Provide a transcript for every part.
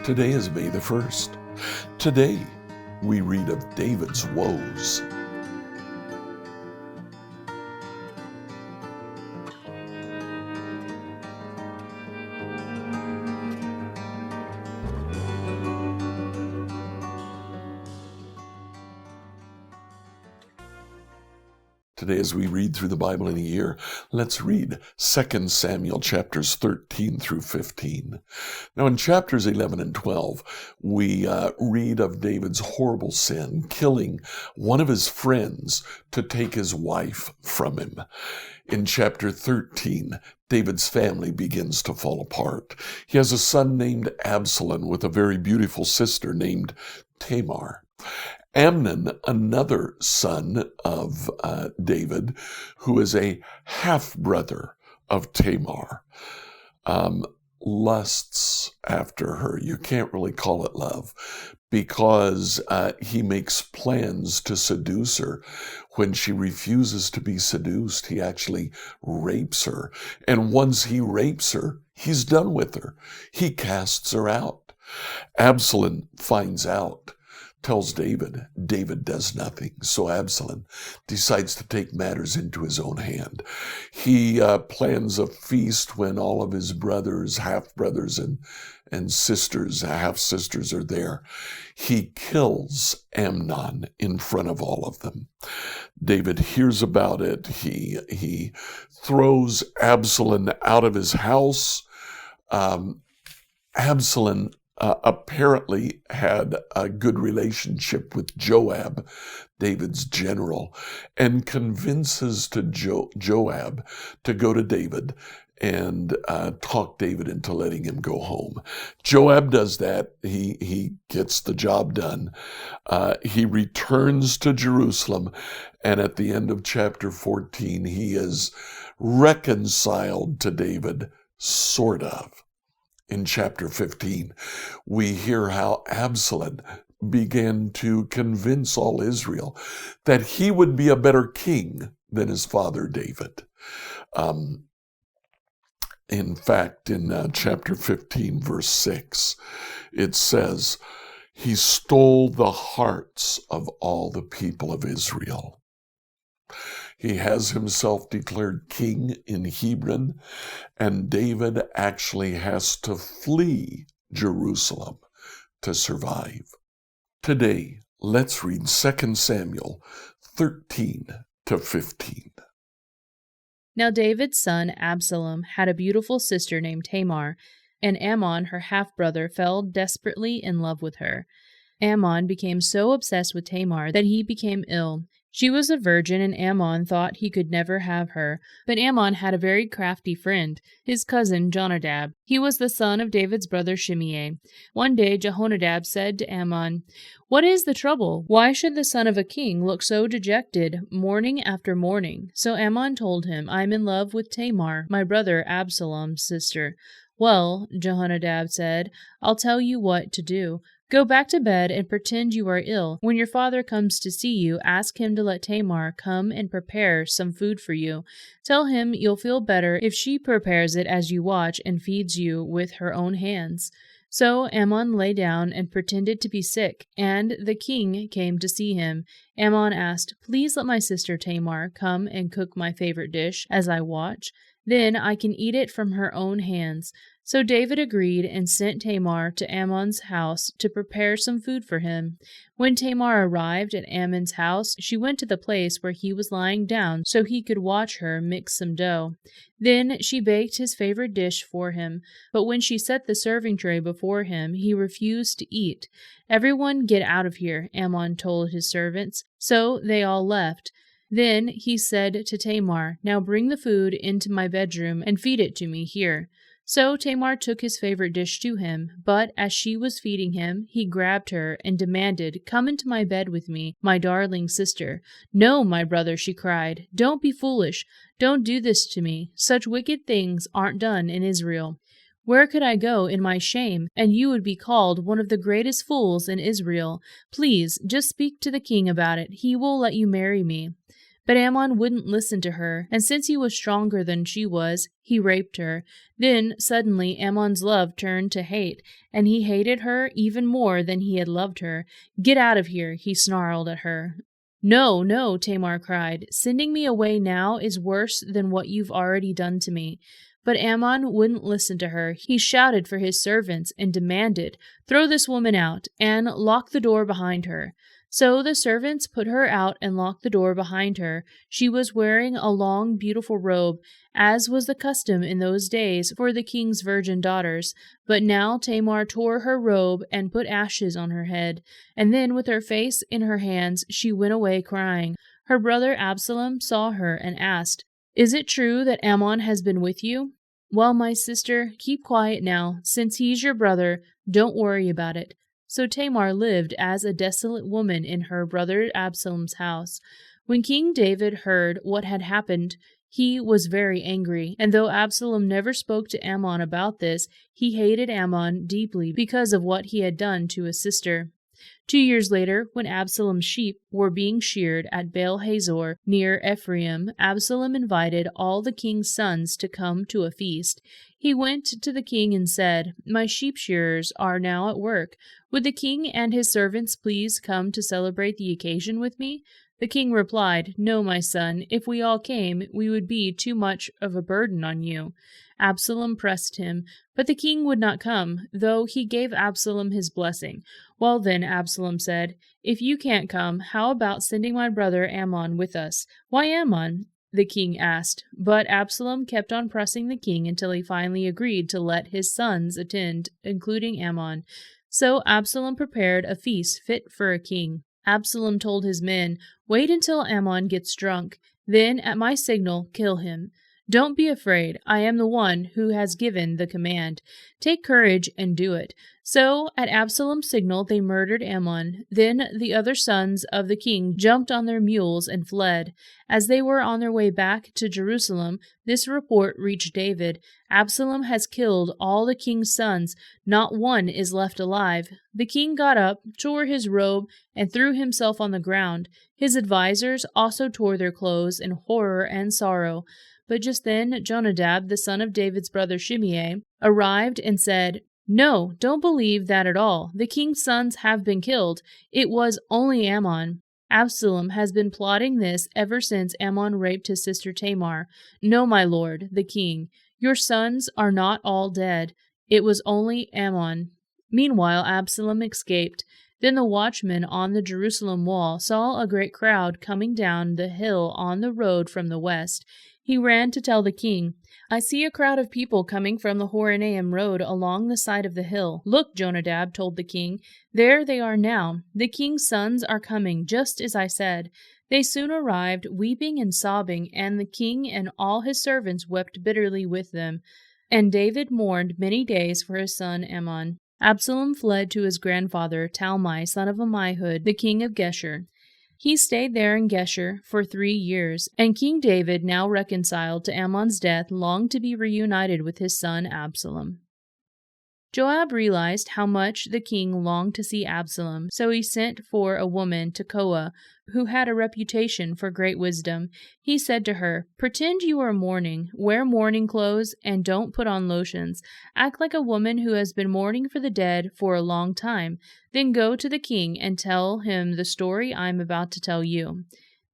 Today is May the 1st. Today, we read of David's woes. Today, as we read through the Bible in a year, let's read 2 Samuel chapters 13 through 15. Now, in chapters 11 and 12, we read of David's horrible sin, killing one of his friends to take his wife from him. In chapter 13, David's family begins to fall apart. He has a son named Absalom with a very beautiful sister named Tamar. Amnon, another son of David, who is a half-brother of Tamar, lusts after her. You can't really call it love because he makes plans to seduce her. When she refuses to be seduced, he actually rapes her. And once he rapes her, he's done with her. He casts her out. Absalom finds out, tells David. David does nothing. So Absalom decides to take matters into his own hand. He plans a feast when all of his brothers, half-brothers and sisters, half-sisters are there. He kills Amnon in front of all of them. David hears about it. He throws Absalom out of his house. Absalom apparently had a good relationship with Joab, David's general, and convinces Joab to go to David and talk David into letting him go home. Joab does that. He gets the job done. He returns to Jerusalem, and at the end of chapter 14, he is reconciled to David, sort of. In chapter 15, we hear how Absalom began to convince all Israel that he would be a better king than his father David. In fact, in chapter 15, verse 6, it says, "He stole the hearts of all the people of Israel." He has himself declared king in Hebron, and David actually has to flee Jerusalem to survive. Today, let's read 2 Samuel 13 to 15. Now David's son Absalom had a beautiful sister named Tamar, and Ammon, her half-brother, fell desperately in love with her. Ammon became so obsessed with Tamar that he became ill. She was a virgin, and Ammon thought he could never have her. But Ammon had a very crafty friend, his cousin Jonadab. He was the son of David's brother Shimei. One day Jehonadab said to Ammon, "What is the trouble? Why should the son of a king look so dejected morning after morning?" So Ammon told him, "I am in love with Tamar, my brother Absalom's sister." "Well," Jehonadab said, "I'll tell you what to do. Go back to bed and pretend you are ill. When your father comes to see you, ask him to let Tamar come and prepare some food for you. Tell him you'll feel better if she prepares it as you watch and feeds you with her own hands." So Ammon lay down and pretended to be sick, and the king came to see him. Ammon asked, "Please let my sister Tamar come and cook my favorite dish as I watch. Then I can eat it from her own hands." So David agreed and sent Tamar to Ammon's house to prepare some food for him. When Tamar arrived at Ammon's house, she went to the place where he was lying down so he could watch her mix some dough. Then she baked his favorite dish for him, but when she set the serving tray before him, he refused to eat. "Everyone get out of here," Ammon told his servants. So they all left. Then he said to Tamar, "Now bring the food into my bedroom and feed it to me here." So Tamar took his favorite dish to him, but as she was feeding him, he grabbed her and demanded, "Come into my bed with me, my darling sister." "No, my brother," she cried. "Don't be foolish. Don't do this to me. Such wicked things aren't done in Israel. Where could I go in my shame, and you would be called one of the greatest fools in Israel? Please, just speak to the king about it. He will let you marry me." But Ammon wouldn't listen to her, and since he was stronger than she was, he raped her. Then, suddenly, Ammon's love turned to hate, and he hated her even more than he had loved her. "Get out of here," he snarled at her. "No, no," Tamar cried. "Sending me away now is worse than what you've already done to me." But Ammon wouldn't listen to her. He shouted for his servants and demanded, "Throw this woman out, and lock the door behind her." So the servants put her out and locked the door behind her. She was wearing a long, beautiful robe, as was the custom in those days for the king's virgin daughters. But now Tamar tore her robe and put ashes on her head, and then with her face in her hands she went away crying. Her brother Absalom saw her and asked, "Is it true that Ammon has been with you?" "Well, my sister, keep quiet now. Since he's your brother, don't worry about it." So Tamar lived as a desolate woman in her brother Absalom's house. When King David heard what had happened, he was very angry, and though Absalom never spoke to Ammon about this, he hated Ammon deeply because of what he had done to his sister. 2 years later, when Absalom's sheep were being sheared at Baal Hazor near Ephraim, Absalom invited all the king's sons to come to a feast. He went to the king and said, "My sheep shearers are now at work. Would the king and his servants please come to celebrate the occasion with me?" The king replied, "No, my son. If we all came, we would be too much of a burden on you." Absalom pressed him, but the king would not come, though he gave Absalom his blessing. "Well then," Absalom said, "if you can't come, how about sending my brother Ammon with us?" "Why Ammon?" the king asked, but Absalom kept on pressing the king until he finally agreed to let his sons attend, including Ammon. So Absalom prepared a feast fit for a king. Absalom told his men, "Wait until Ammon gets drunk. Then, at my signal, kill him. Don't be afraid. I am the one who has given the command. Take courage and do it." So, at Absalom's signal, they murdered Ammon. Then the other sons of the king jumped on their mules and fled. As they were on their way back to Jerusalem, this report reached David: "Absalom has killed all the king's sons. Not one is left alive." The king got up, tore his robe, and threw himself on the ground. His advisers also tore their clothes in horror and sorrow. But just then Jonadab, the son of David's brother Shimei, arrived and said, "No, don't believe that at all. The king's sons have been killed. It was only Ammon. Absalom has been plotting this ever since Ammon raped his sister Tamar. No, my lord, the king, your sons are not all dead. It was only Ammon." Meanwhile, Absalom escaped. Then the watchman on the Jerusalem wall saw a great crowd coming down the hill on the road from the west. He ran to tell the king, "I see a crowd of people coming from the Horonaim road along the side of the hill." "Look," Jonadab told the king, "there they are now. The king's sons are coming, just as I said." They soon arrived, weeping and sobbing, and the king and all his servants wept bitterly with them. And David mourned many days for his son Ammon. Absalom fled to his grandfather, Talmai, son of Ammihud, the king of Geshur. He stayed there in Geshur for 3 years, and King David, now reconciled to Ammon's death, longed to be reunited with his son Absalom. Joab realized how much the king longed to see Absalom, so he sent for a woman, Tekoa, who had a reputation for great wisdom. He said to her, "Pretend you are mourning, wear mourning clothes, and don't put on lotions. Act like a woman who has been mourning for the dead for a long time. Then go to the king and tell him the story I am about to tell you."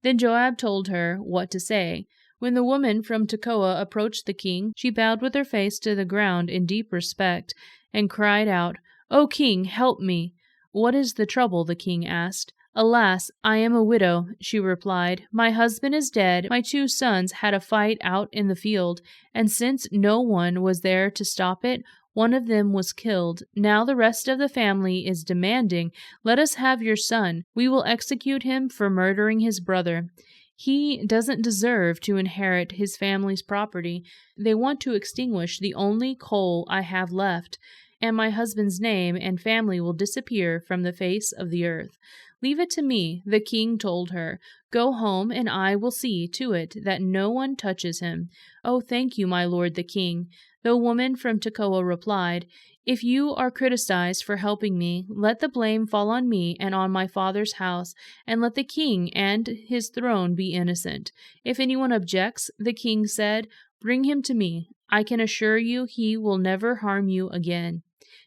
Then Joab told her what to say. When the woman from Tekoa approached the king, she bowed with her face to the ground in deep respect, and cried out, "O king, help me!" "What is the trouble?" the king asked. "Alas, I am a widow," she replied. "My husband is dead. My 2 sons had a fight out in the field, and since no one was there to stop it, one of them was killed. Now the rest of the family is demanding, 'Let us have your son. We will execute him for murdering his brother.' He doesn't deserve to inherit his family's property. They want to extinguish the only coal I have left, and my husband's name and family will disappear from the face of the earth. "Leave it to me," the king told her. "Go home, and I will see to it that no one touches him." "Oh, thank you, my lord the king." The woman from Tekoa replied, "If you are criticized for helping me, let the blame fall on me and on my father's house, and let the king and his throne be innocent." "If anyone objects," the king said, "bring him to me. I can assure you he will never harm you again."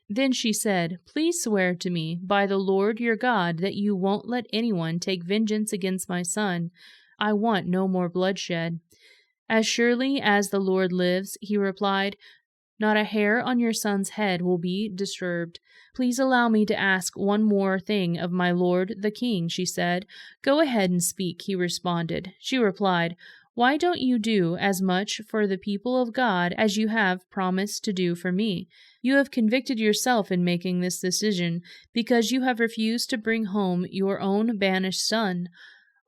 Then she said, "Please swear to me by the Lord your God that you won't let anyone take vengeance against my son. I want no more bloodshed." "As surely as the Lord lives," he replied, "not a hair on your son's head will be disturbed." "Please allow me to ask one more thing of my lord the king," she said. "Go ahead and speak," he responded. She replied, "Why don't you do as much for the people of God as you have promised to do for me? You have convicted yourself in making this decision, because you have refused to bring home your own banished son.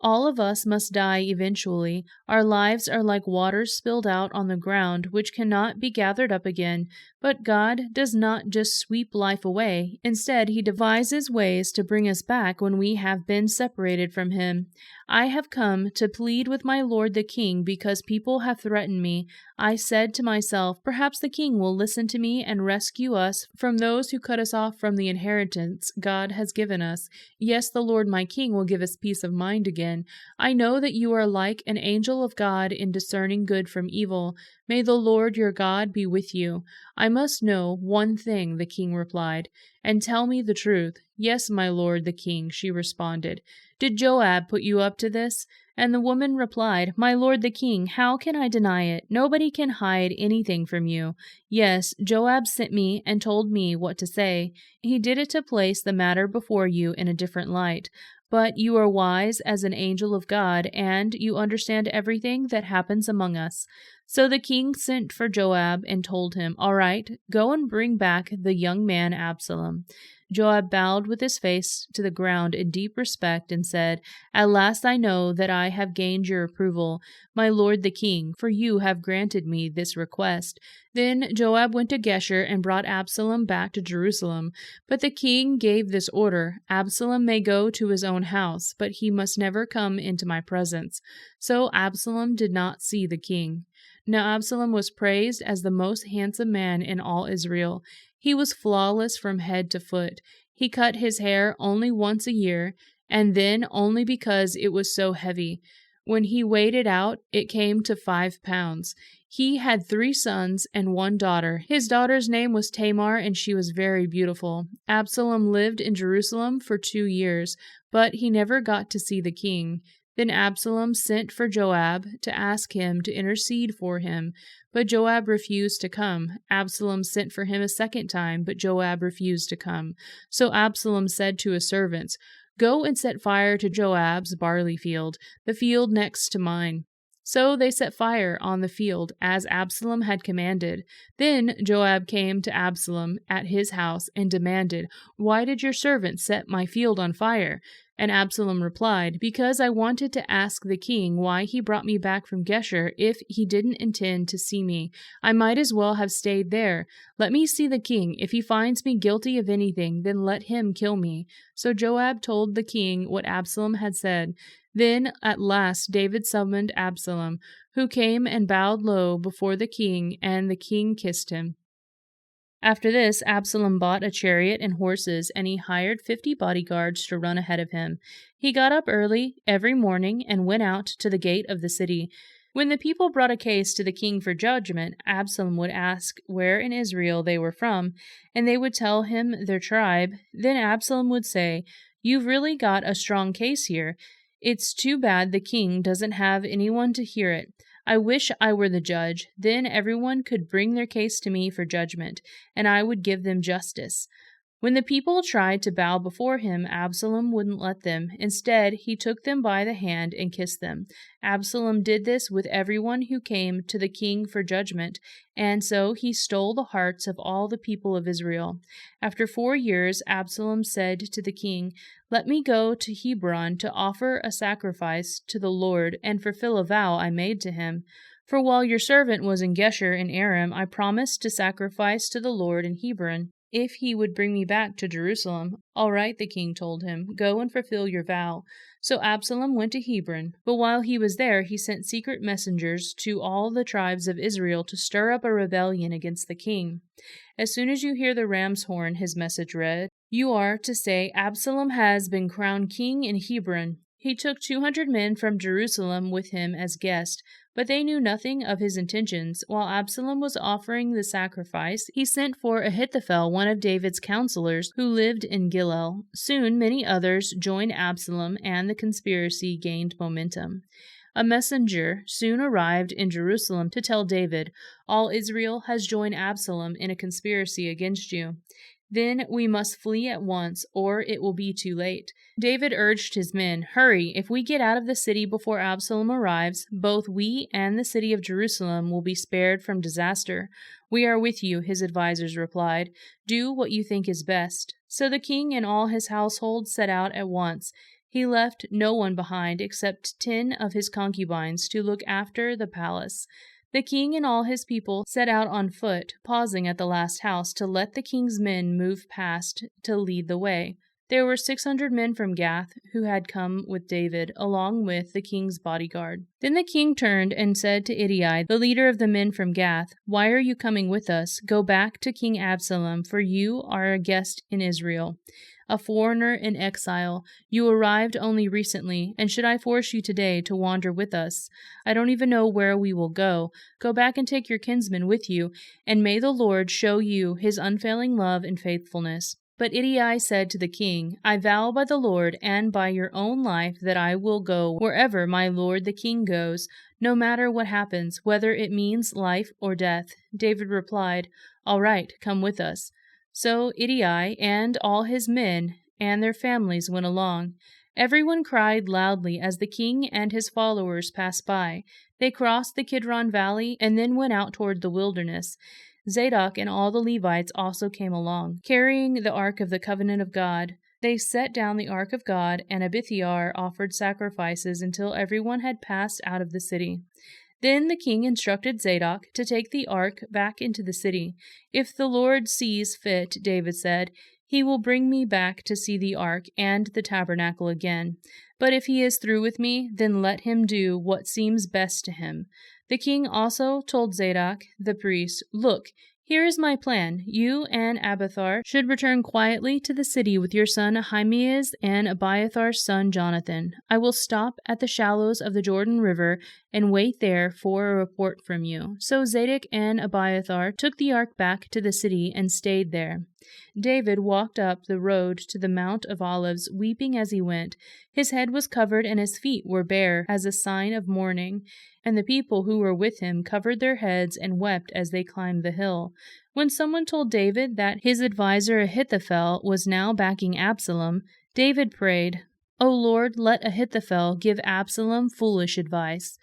All of us must die eventually. Our lives are like water spilled out on the ground, which cannot be gathered up again. But God does not just sweep life away. Instead, He devises ways to bring us back when we have been separated from Him. I have come to plead with my lord the king because people have threatened me. I said to myself, perhaps the king will listen to me and rescue us from those who cut us off from the inheritance God has given us. Yes, the Lord my king will give us peace of mind again. I know that you are like an angel of God in discerning good from evil. May the Lord your God be with you." "I must know one thing," the king replied, "and tell me the truth." "Yes, my lord the king," she responded. "Did Joab put you up to this?" And the woman replied, "My lord the king, how can I deny it? Nobody can hide anything from you. Yes, Joab sent me and told me what to say. He did it to place the matter before you in a different light. But you are wise as an angel of God, and you understand everything that happens among us." So the king sent for Joab and told him, "All right, go and bring back the young man Absalom." Joab bowed with his face to the ground in deep respect and said, "At last I know that I have gained your approval, my lord the king, for you have granted me this request." Then Joab went to Geshur and brought Absalom back to Jerusalem. But the king gave this order, "Absalom may go to his own house, but he must never come into my presence." So Absalom did not see the king. Now Absalom was praised as the most handsome man in all Israel. He was flawless from head to foot. He cut his hair only once a year, and then only because it was so heavy. When he weighed it out, it came to 5 pounds. He had 3 sons and 1 daughter. His daughter's name was Tamar, and she was very beautiful. Absalom lived in Jerusalem for 2 years, but he never got to see the king. Then Absalom sent for Joab to ask him to intercede for him, but Joab refused to come. Absalom sent for him a second time, but Joab refused to come. So Absalom said to his servants, "Go and set fire to Joab's barley field, the field next to mine." So they set fire on the field, as Absalom had commanded. Then Joab came to Absalom at his house and demanded, "Why did your servant set my field on fire?" And Absalom replied, "Because I wanted to ask the king why he brought me back from Geshur if he didn't intend to see me. I might as well have stayed there. Let me see the king. If he finds me guilty of anything, then let him kill me." So Joab told the king what Absalom had said. Then at last David summoned Absalom, who came and bowed low before the king, and the king kissed him. After this, Absalom bought a chariot and horses, and he hired 50 bodyguards to run ahead of him. He got up early every morning and went out to the gate of the city. When the people brought a case to the king for judgment, Absalom would ask where in Israel they were from, and they would tell him their tribe. Then Absalom would say, "You've really got a strong case here. It's too bad the king doesn't have anyone to hear it. I wish I were the judge. Then everyone could bring their case to me for judgment, and I would give them justice." When the people tried to bow before him, Absalom wouldn't let them. Instead, he took them by the hand and kissed them. Absalom did this with everyone who came to the king for judgment, and so he stole the hearts of all the people of Israel. After 4 years, Absalom said to the king, "Let me go to Hebron to offer a sacrifice to the Lord and fulfill a vow I made to him. For while your servant was in Geshur in Aram, I promised to sacrifice to the Lord in Hebron." if he would bring me back to Jerusalem. All right, the king told him, go and fulfill your vow. So Absalom went to Hebron, but while he was there, he sent secret messengers to all the tribes of Israel to stir up a rebellion against the king. As soon as you hear the ram's horn, his message read, you are to say, Absalom has been crowned king in Hebron. He took 200 men from Jerusalem with him as guests, but they knew nothing of his intentions. While Absalom was offering the sacrifice, he sent for Ahithophel, one of David's counselors, who lived in Gilgal. Soon many others joined Absalom, and the conspiracy gained momentum. A messenger soon arrived in Jerusalem to tell David, all Israel has joined Absalom in a conspiracy against you. Then we must flee at once, or it will be too late. David urged his men, hurry, if we get out of the city before Absalom arrives, both we and the city of Jerusalem will be spared from disaster. We are with you, his advisers replied. Do what you think is best. So the king and all his household set out at once. He left no one behind except 10 of his concubines to look after the palace. The king and all his people set out on foot, pausing at the last house to let the king's men move past to lead the way. There were 600 men from Gath who had come with David, along with the king's bodyguard. Then the king turned and said to Ittai, the leader of the men from Gath, why are you coming with us? Go back to King Absalom, for you are a guest in Israel, a foreigner in exile. You arrived only recently, and should I force you today to wander with us? I don't even know where we will go. Go back and take your kinsman with you, and may the Lord show you his unfailing love and faithfulness. But Ittai said to the king, I vow by the Lord and by your own life that I will go wherever my lord the king goes, no matter what happens, whether it means life or death. David replied, all right, come with us. So Ittai and all his men and their families went along. Everyone cried loudly as the king and his followers passed by. They crossed the Kidron Valley and then went out toward the wilderness. Zadok and all the Levites also came along, carrying the Ark of the Covenant of God. They set down the Ark of God, and Abithiar offered sacrifices until everyone had passed out of the city. Then the king instructed Zadok to take the ark back into the city. If the Lord sees fit, David said, he will bring me back to see the ark and the tabernacle again. But if he is through with me, then let him do what seems best to him. The king also told Zadok, the priest, look, here is my plan. You and Abiathar should return quietly to the city with your son Ahimaaz and Abiathar's son Jonathan. I will stop at the shallows of the Jordan River and wait there for a report from you. So Zadok and Abiathar took the ark back to the city and stayed there. David walked up the road to the Mount of Olives, weeping as he went. His head was covered and his feet were bare as a sign of mourning. And the people who were with him covered their heads and wept as they climbed the hill. When someone told David that his adviser Ahithophel was now backing Absalom, David prayed, O Lord, let Ahithophel give Absalom foolish advice.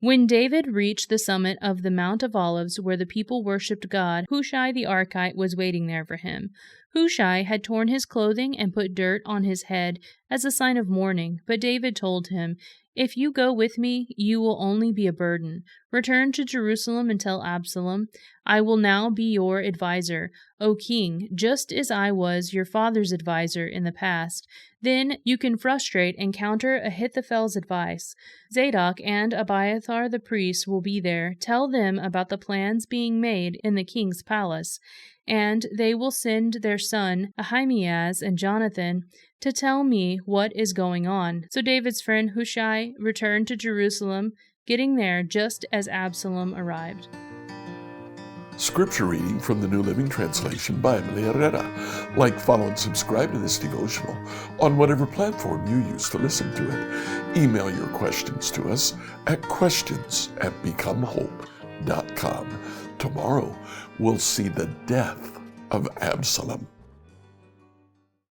When David reached the summit of the Mount of Olives where the people worshipped God, Hushai the Archite was waiting there for him. Hushai had torn his clothing and put dirt on his head as a sign of mourning, but David told him, if you go with me, you will only be a burden. Return to Jerusalem and tell Absalom, I will now be your adviser, O king, just as I was your father's adviser in the past. Then you can frustrate and counter Ahithophel's advice. Zadok and Abiathar the priest will be there. Tell them about the plans being made in the king's palace, and they will send their son Ahimaaz and Jonathan to tell me what is going on. So David's friend Hushai returned to Jerusalem, getting there just as Absalom arrived. Scripture reading from the New Living Translation by Emily Herrera. Like, follow, and subscribe to this devotional on whatever platform you use to listen to it. Email your questions to us at questions@becomehope.com. Tomorrow, we'll see the death of Absalom.